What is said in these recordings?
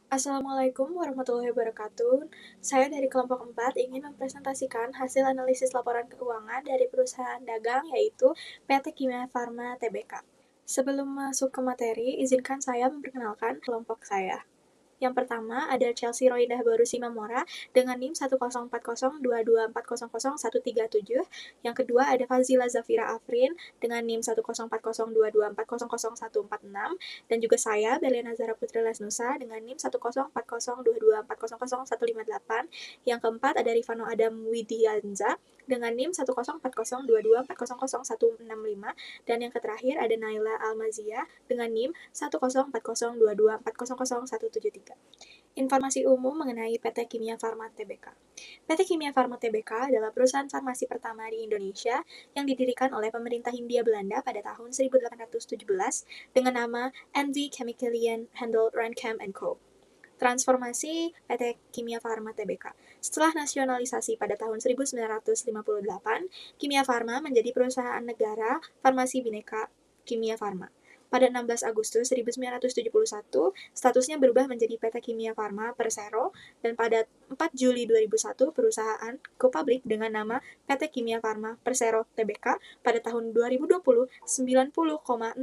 Assalamualaikum warahmatullahi wabarakatuh. Saya dari kelompok 4 ingin mempresentasikan hasil analisis laporan keuangan dari perusahaan dagang yaitu PT Kimia Farma Tbk. Sebelum masuk ke materi, izinkan saya memperkenalkan kelompok saya. Yang pertama ada Chelsea Roidah Baru Simamora dengan NIM 1040224000137. Yang kedua ada Fazila Zafira Afrin dengan NIM 1040224000146. Dan juga saya, Beliana Zara Putri Lesnusa dengan NIM 1040224000158. Yang keempat ada Rifano Adam Widianza dengan NIM 1040224000165. Dan yang terakhir ada Naila Almazia dengan NIM 1040224000173. Informasi umum mengenai PT Kimia Farma Tbk. PT Kimia Farma Tbk adalah perusahaan farmasi pertama di Indonesia yang didirikan oleh pemerintah Hindia Belanda pada tahun 1817 dengan nama NV Chemicalian Handel Randkamp Co. Transformasi PT Kimia Farma Tbk. Setelah nasionalisasi pada tahun 1958, Kimia Farma menjadi perusahaan negara farmasi Bhinneka Kimia Farma. Pada 16 Agustus 1971, statusnya berubah menjadi PT Kimia Farma Persero, dan pada 4 Juli 2001, perusahaan go public dengan nama PT Kimia Farma Persero Tbk. Pada tahun 2020, 90,025%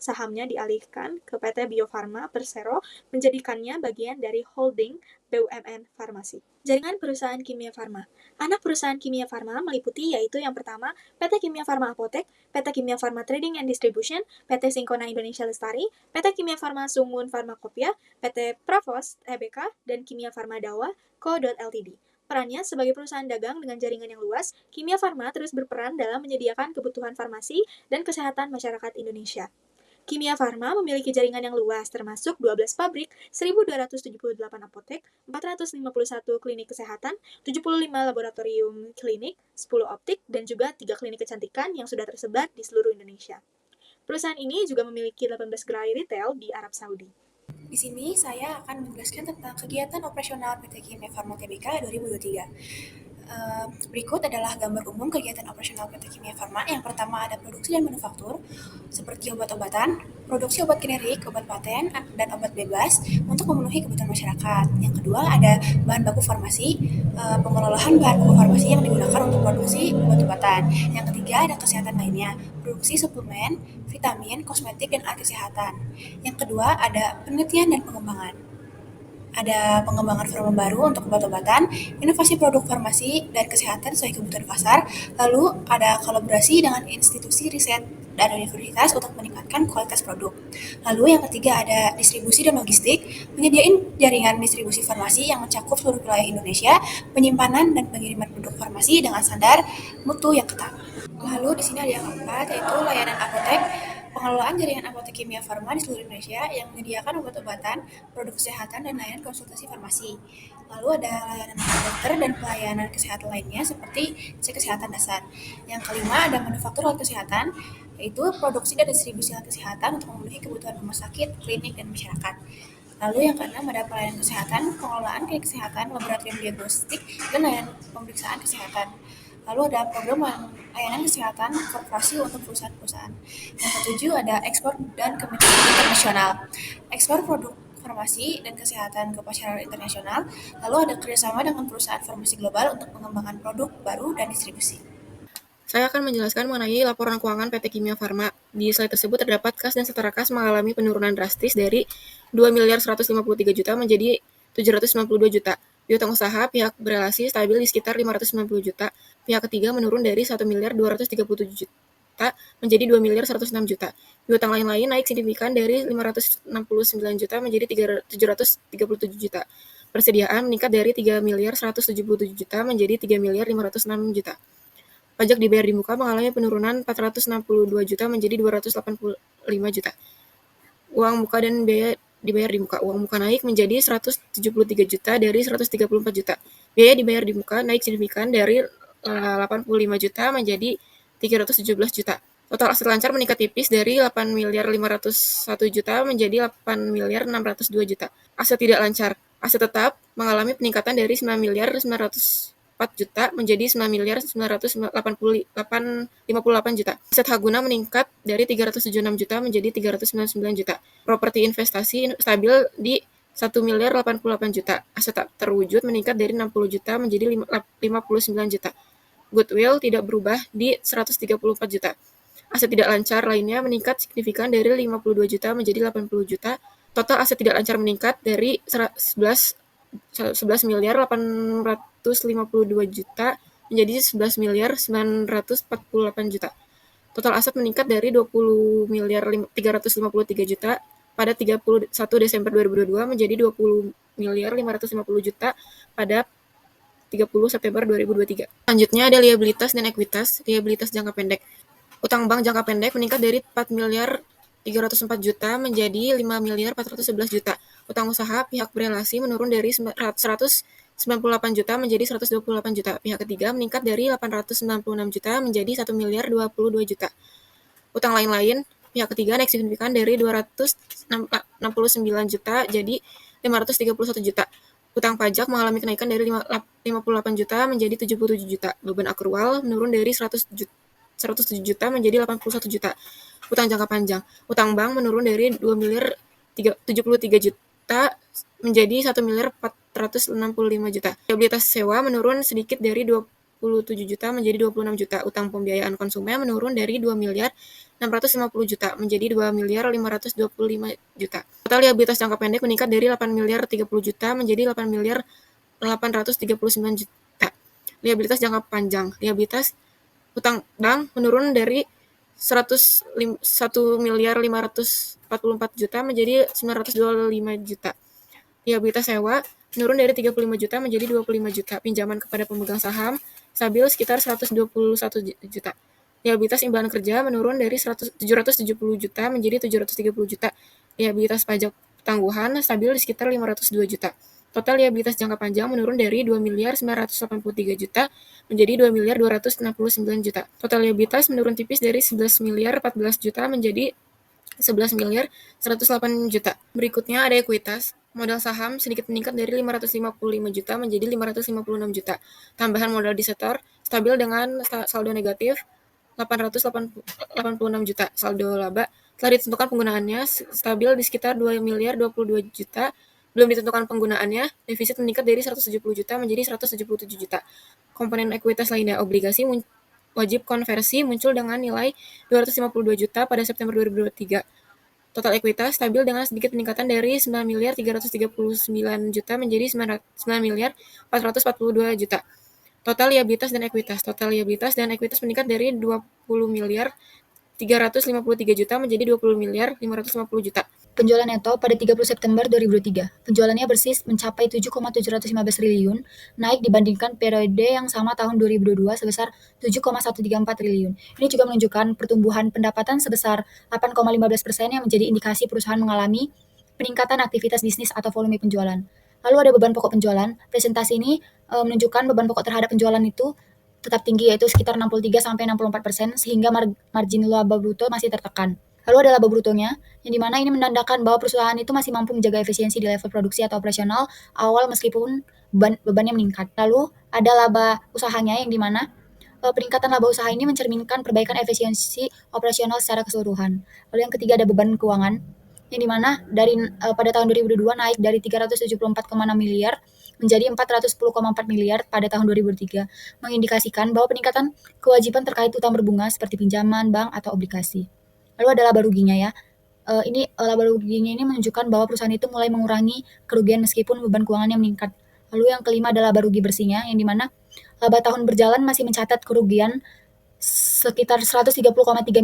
sahamnya dialihkan ke PT Bio Farma Persero, menjadikannya bagian dari holding BUMN Farmasi. Jaringan perusahaan kimia farma. Anak perusahaan kimia farma meliputi yaitu yang pertama, PT Kimia Farma Apotek, PT Kimia Farma Trading and Distribution, PT Singkona Indonesia Lestari, PT Kimia Farma Sungun Farmakopia, PT Pravos Tbk, dan Kimia Farma Dawa Co. Ltd. Perannya sebagai perusahaan dagang dengan jaringan yang luas, Kimia Farma terus berperan dalam menyediakan kebutuhan farmasi dan kesehatan masyarakat Indonesia. Kimia Farma memiliki jaringan yang luas, termasuk 12 pabrik, 1.278 apotek, 451 klinik kesehatan, 75 laboratorium klinik, 10 optik, dan juga 3 klinik kecantikan yang sudah tersebar di seluruh Indonesia. Perusahaan ini juga memiliki 18 gerai retail di Arab Saudi. Di sini saya akan menjelaskan tentang kegiatan operasional PT Kimia Farma Tbk 2023. Berikut adalah gambar umum kegiatan operasional PT Kimia Farma. Yang pertama ada produksi dan manufaktur, seperti obat-obatan, produksi obat generik, obat paten, dan obat bebas untuk memenuhi kebutuhan masyarakat. Yang kedua ada bahan baku farmasi, pengelolaan bahan baku farmasi yang digunakan untuk produksi obat-obatan. Yang ketiga ada kesehatan lainnya, produksi suplemen, vitamin, kosmetik, dan alat kesehatan. Yang kedua ada penelitian dan pengembangan. Ada pengembangan formulir baru untuk obat-obatan, inovasi produk farmasi dan kesehatan sesuai kebutuhan pasar, lalu ada kolaborasi dengan institusi riset dan universitas untuk meningkatkan kualitas produk. Lalu yang ketiga ada distribusi dan logistik, menyediakan jaringan distribusi farmasi yang mencakup seluruh wilayah Indonesia, penyimpanan dan pengiriman produk farmasi dengan standar mutu yang ketat. Lalu di sini ada yang keempat, yaitu layanan apotek. Pengelolaan jaringan apotek kimia farma di seluruh Indonesia yang menyediakan obat-obatan, produk kesehatan, dan layanan konsultasi farmasi. Lalu ada layanan dokter dan pelayanan kesehatan lainnya seperti cek kesehatan dasar. Yang kelima ada manufaktur alat kesehatan, yaitu produksi dan distribusi alat kesehatan untuk memenuhi kebutuhan rumah sakit, klinik, dan masyarakat. Lalu yang keenam ada pelayanan kesehatan, pengelolaan klinik kesehatan, laboratorium diagnostik, dan layanan pemeriksaan kesehatan. Lalu ada program layanan kesehatan korporasi untuk perusahaan-perusahaan. Yang ketujuh ada ekspor dan kemitraan internasional. Ekspor produk farmasi dan kesehatan ke pasar internasional. Lalu ada kerjasama dengan perusahaan farmasi global untuk pengembangan produk baru dan distribusi. Saya akan menjelaskan mengenai laporan keuangan PT Kimia Farma. Di slide tersebut terdapat kas dan setara kas mengalami penurunan drastis dari 2.153 juta menjadi 792 juta. Piutang usaha pihak berelasi stabil di sekitar 590 juta. Pihak ketiga menurun dari 1.237 juta menjadi 2.106 juta. Piutang lain-lain naik signifikan dari 569 juta menjadi 737 juta. Persediaan meningkat dari 3.177 juta menjadi 3.506 juta. Pajak dibayar di muka mengalami penurunan 462 juta menjadi 285 juta. Uang muka dan biaya dibayar di muka. Uang muka naik menjadi 173 juta dari 134 juta. Biaya dibayar di muka naik signifikan dari 85 juta menjadi 317 juta. Total aset lancar meningkat tipis dari 8.501 juta menjadi 8.602 juta. Aset tidak lancar. Aset tetap mengalami peningkatan dari 9.900 juta menjadi 9.958 juta. Aset Haguna meningkat dari 376 juta menjadi 399 juta. Properti investasi stabil di 1.088 juta. Aset tak terwujud meningkat dari 60 juta menjadi 59 juta. Goodwill tidak berubah di 134 juta. Aset tidak lancar lainnya meningkat signifikan dari 52 juta menjadi 80 juta. Total aset tidak lancar meningkat dari 11 miliar 852 juta menjadi 11 miliar 948 juta. Total aset meningkat dari 20 miliar 353 juta pada 31 Desember 2022 menjadi 20 miliar 550 juta pada 30 September 2023. Selanjutnya ada liabilitas dan ekuitas. Liabilitas jangka pendek. Utang bank jangka pendek meningkat dari 4 miliar 304 juta menjadi 5 miliar 411 juta. Utang usaha pihak berelasi menurun dari 198 juta menjadi 128 juta. Pihak ketiga meningkat dari 896 juta menjadi 1 miliar 22 juta. Utang lain-lain pihak ketiga naik signifikan dari 269 juta jadi 531 juta. Utang pajak mengalami kenaikan dari 58 juta menjadi 77 juta. Beban akrual menurun dari 107 juta menjadi 81 juta. Utang jangka panjang. Utang bank menurun dari 2 miliar 73 juta menjadi 1 miliar 465 juta. Liabilitas sewa menurun sedikit dari 27 juta menjadi 26 juta. Utang pembiayaan konsumen menurun dari 2 miliar 650 juta menjadi 2 miliar 525 juta. Total liabilitas jangka pendek meningkat dari 8 miliar 30 juta menjadi 8 miliar 839 juta. Liabilitas jangka panjang. Liabilitas utang bank menurun dari 1 miliar 544 juta menjadi 925 juta. Liabilitas sewa menurun dari 35 juta menjadi 25 juta. Pinjaman kepada pemegang saham stabil sekitar 121 juta. Liabilitas imbalan kerja menurun dari 770 juta menjadi 730 juta. Liabilitas pajak tangguhan stabil di sekitar 502 juta. Total liabilitas jangka panjang menurun dari 2 miliar 983 juta menjadi 2 miliar 269 juta. Total liabilitas menurun tipis dari 11 miliar 14 juta menjadi 11 miliar 108 juta. Berikutnya ada ekuitas. Modal saham sedikit meningkat dari 555 juta menjadi 556 juta. Tambahan modal di setor stabil dengan saldo negatif 886 juta. Saldo laba telah ditentukan penggunaannya stabil di sekitar 2 miliar 22 juta. Belum ditentukan penggunaannya, defisit meningkat dari 170 juta menjadi 177 juta. Komponen ekuitas lainnya, obligasi wajib konversi muncul dengan nilai 252 juta pada September 2023. Total ekuitas stabil dengan sedikit peningkatan dari 9 miliar 339 juta menjadi 9 miliar 442 juta. Total liabilitas dan ekuitas. Total liabilitas dan ekuitas meningkat dari 20 miliar 353 juta menjadi 20 miliar 550 juta. Penjualan neto pada 30 September 2023. Penjualannya bersih mencapai 7,715 triliun, naik dibandingkan periode yang sama tahun 2022 sebesar 7,134 triliun. Ini juga menunjukkan pertumbuhan pendapatan sebesar 8,15% yang menjadi indikasi perusahaan mengalami peningkatan aktivitas bisnis atau volume penjualan. Lalu ada beban pokok penjualan. Presentasi ini menunjukkan beban pokok terhadap penjualan itu tetap tinggi, yaitu sekitar 63-64%, sehingga margin laba bruto masih tertekan. Lalu ada laba brutonya, yang dimana ini menandakan bahwa perusahaan itu masih mampu menjaga efisiensi di level produksi atau operasional awal meskipun bebannya meningkat. Lalu ada laba usahanya, yang dimana peningkatan laba usaha ini mencerminkan perbaikan efisiensi operasional secara keseluruhan. Lalu yang ketiga ada beban keuangan, yang dimana dari pada tahun 2022 naik dari 374,6 miliar menjadi 410,4 miliar pada tahun 2023, mengindikasikan bahwa peningkatan kewajiban terkait utang berbunga seperti pinjaman, bank, atau obligasi. Lalu ada laba ruginya ya. Laba ruginya ini menunjukkan bahwa perusahaan itu mulai mengurangi kerugian meskipun beban keuangannya meningkat. Lalu yang kelima adalah laba rugi bersihnya, yang dimana laba tahun berjalan masih mencatat kerugian sekitar 130,3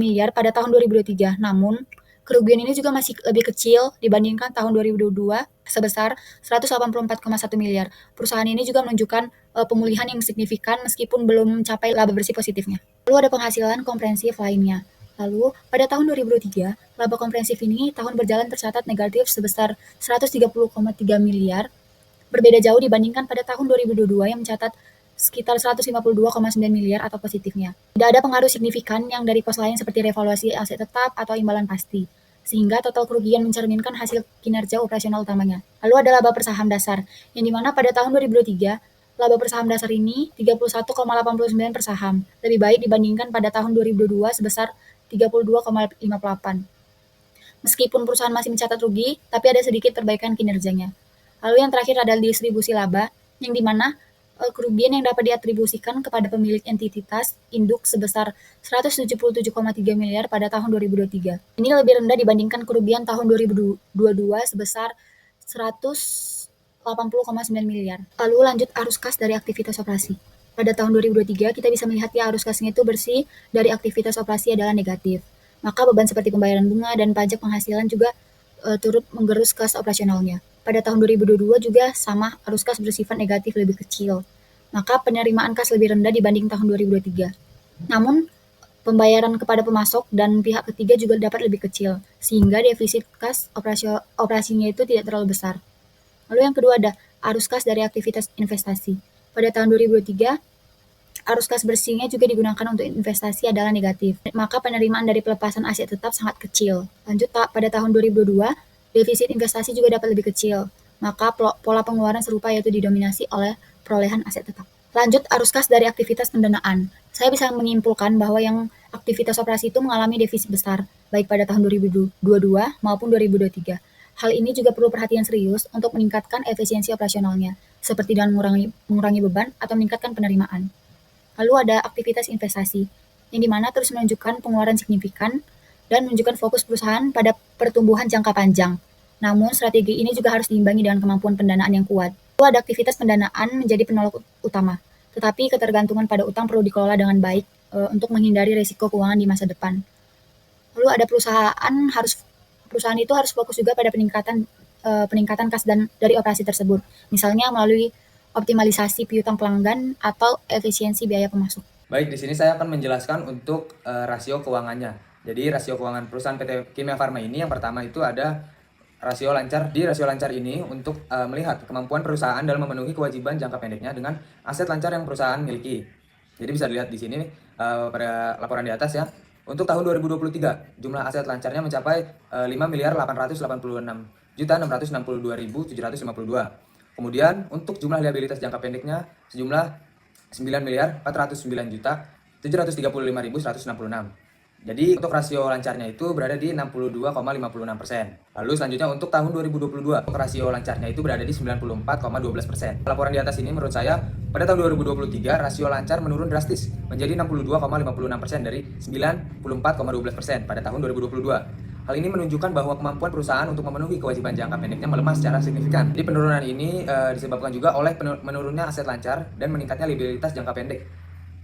miliar pada tahun 2023. Namun, kerugian ini juga masih lebih kecil dibandingkan tahun 2022 sebesar 184,1 miliar. Perusahaan ini juga menunjukkan pemulihan yang signifikan meskipun belum mencapai laba bersih positifnya. Lalu ada penghasilan komprehensif lainnya. Lalu, pada tahun 2023, laba komprehensif ini tahun berjalan tercatat negatif sebesar 130,3 miliar, berbeda jauh dibandingkan pada tahun 2022 yang mencatat sekitar 152,9 miliar atau positifnya. Tidak ada pengaruh signifikan yang dari pos lain seperti revaluasi aset tetap atau imbalan pasti, sehingga total kerugian mencerminkan hasil kinerja operasional utamanya. Lalu ada laba per saham dasar, yang dimana pada tahun 2023, Laba per saham dasar ini 31,89 per saham, lebih baik dibandingkan pada tahun 2022 sebesar 32,58. Meskipun perusahaan masih mencatat rugi, tapi ada sedikit perbaikan kinerjanya. Lalu yang terakhir adalah distribusi laba, yang dimana kerugian yang dapat diatribusikan kepada pemilik entitas induk sebesar 177,3 miliar pada tahun 2023. Ini lebih rendah dibandingkan kerugian tahun 2022 sebesar 180,9 miliar. Lalu lanjut arus kas dari aktivitas operasi. Pada tahun 2023 kita bisa melihat ya arus kasnya itu bersih dari aktivitas operasi adalah negatif. Maka beban seperti pembayaran bunga dan pajak penghasilan juga turut menggerus kas operasionalnya. Pada tahun 2022 juga sama, arus kas bersifat negatif lebih kecil. Maka penerimaan kas lebih rendah dibanding tahun 2023. Namun, pembayaran kepada pemasok dan pihak ketiga juga dapat lebih kecil, sehingga defisit kas operasinya itu tidak terlalu besar. Lalu yang kedua ada arus kas dari aktivitas investasi. Pada tahun 2023, arus kas bersihnya juga digunakan untuk investasi adalah negatif, maka penerimaan dari pelepasan aset tetap sangat kecil. Lanjut pada tahun 2022, defisit investasi juga dapat lebih kecil, maka pola pengeluaran serupa yaitu didominasi oleh perolehan aset tetap. Lanjut arus kas dari aktivitas pendanaan. Saya bisa menyimpulkan bahwa yang aktivitas operasi itu mengalami defisit besar, baik pada tahun 2022 maupun 2023. Hal ini juga perlu perhatian serius untuk meningkatkan efisiensi operasionalnya, seperti dengan mengurangi beban atau meningkatkan penerimaan. Lalu ada aktivitas investasi, yang dimana terus menunjukkan pengeluaran signifikan dan menunjukkan fokus perusahaan pada pertumbuhan jangka panjang. Namun, strategi ini juga harus diimbangi dengan kemampuan pendanaan yang kuat. Lalu ada aktivitas pendanaan menjadi penolak utama, tetapi ketergantungan pada utang perlu dikelola dengan baik untuk menghindari risiko keuangan di masa depan. Lalu ada perusahaan itu harus fokus juga pada peningkatan kas dan dari operasi tersebut, misalnya melalui optimalisasi piutang pelanggan atau efisiensi biaya pemasok. Baik, di sini saya akan menjelaskan untuk rasio keuangannya. Jadi rasio keuangan perusahaan PT Kimia Farma ini yang pertama itu ada rasio lancar. Di rasio lancar ini untuk melihat kemampuan perusahaan dalam memenuhi kewajiban jangka pendeknya dengan aset lancar yang perusahaan miliki. Jadi bisa dilihat di sini pada laporan di atas ya. Untuk tahun 2023 jumlah aset lancarnya mencapai 5.886.662.752. Kemudian untuk jumlah liabilitas jangka pendeknya sejumlah 9.409.735.166. Jadi untuk rasio lancarnya itu berada di 62,56%. Lalu selanjutnya untuk tahun 2022 untuk rasio lancarnya itu berada di 94,12%. Laporan di atas ini menurut saya pada tahun 2023 rasio lancar menurun drastis menjadi 62,56% dari 94,12% pada tahun 2022. Hal ini menunjukkan bahwa kemampuan perusahaan untuk memenuhi kewajiban jangka pendeknya melemah secara signifikan. Jadi penurunan ini disebabkan juga oleh menurunnya aset lancar dan meningkatnya liabilitas jangka pendek.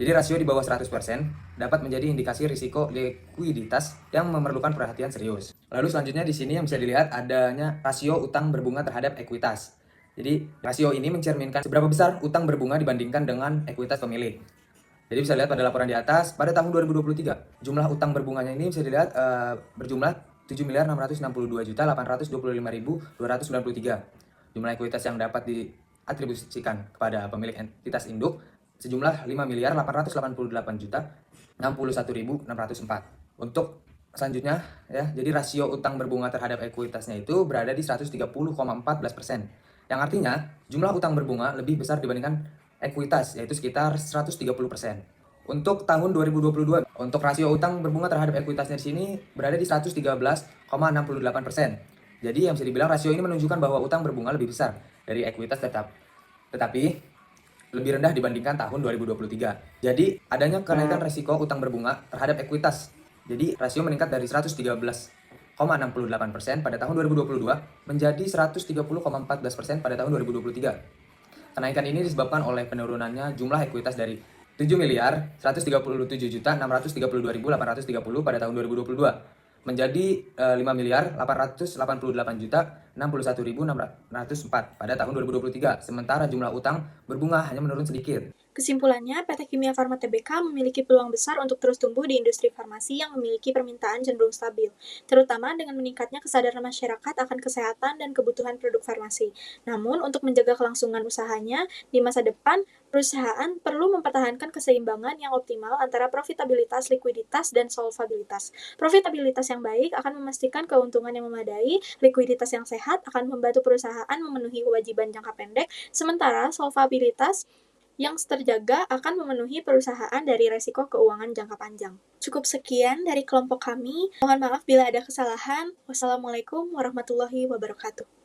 Jadi rasio di bawah 100% dapat menjadi indikasi risiko likuiditas yang memerlukan perhatian serius. Lalu selanjutnya di sini yang bisa dilihat adanya rasio utang berbunga terhadap ekuitas. Jadi rasio ini mencerminkan seberapa besar utang berbunga dibandingkan dengan ekuitas pemilik. Jadi bisa lihat pada laporan di atas, pada tahun 2023 jumlah utang berbunganya ini bisa dilihat berjumlah 7.662.825.293. Jumlah ekuitas yang dapat diatribusikan kepada pemilik entitas induk sejumlah 5.888.061.604. Untuk selanjutnya ya, jadi rasio utang berbunga terhadap ekuitasnya itu berada di 130,14%. Yang artinya jumlah utang berbunga lebih besar dibandingkan ekuitas, yaitu sekitar 130%. Untuk tahun 2022, untuk rasio utang berbunga terhadap ekuitasnya di sini berada di 113,68%. Jadi yang bisa dibilang rasio ini menunjukkan bahwa utang berbunga lebih besar dari ekuitas tetapi lebih rendah dibandingkan tahun 2023. Jadi adanya kenaikan resiko utang berbunga terhadap ekuitas. Jadi rasio meningkat dari 113,68% pada tahun 2022 menjadi 130,14% pada tahun 2023. Kenaikan ini disebabkan oleh penurunannya jumlah ekuitas dari 7.137.632.830 pada tahun 2022 menjadi 5.888.061.604 pada tahun 2023. Sementara jumlah utang berbunga hanya menurun sedikit. Kesimpulannya, PT Kimia Farma Tbk memiliki peluang besar untuk terus tumbuh di industri farmasi yang memiliki permintaan cenderung stabil, terutama dengan meningkatnya kesadaran masyarakat akan kesehatan dan kebutuhan produk farmasi. Namun, untuk menjaga kelangsungan usahanya di masa depan, perusahaan perlu mempertahankan keseimbangan yang optimal antara profitabilitas, likuiditas, dan solvabilitas. Profitabilitas yang baik akan memastikan keuntungan yang memadai, likuiditas yang sehat akan membantu perusahaan memenuhi kewajiban jangka pendek, sementara solvabilitas yang terjaga akan memenuhi perusahaan dari resiko keuangan jangka panjang. Cukup sekian dari kelompok kami. Mohon maaf bila ada kesalahan. Wassalamualaikum warahmatullahi wabarakatuh.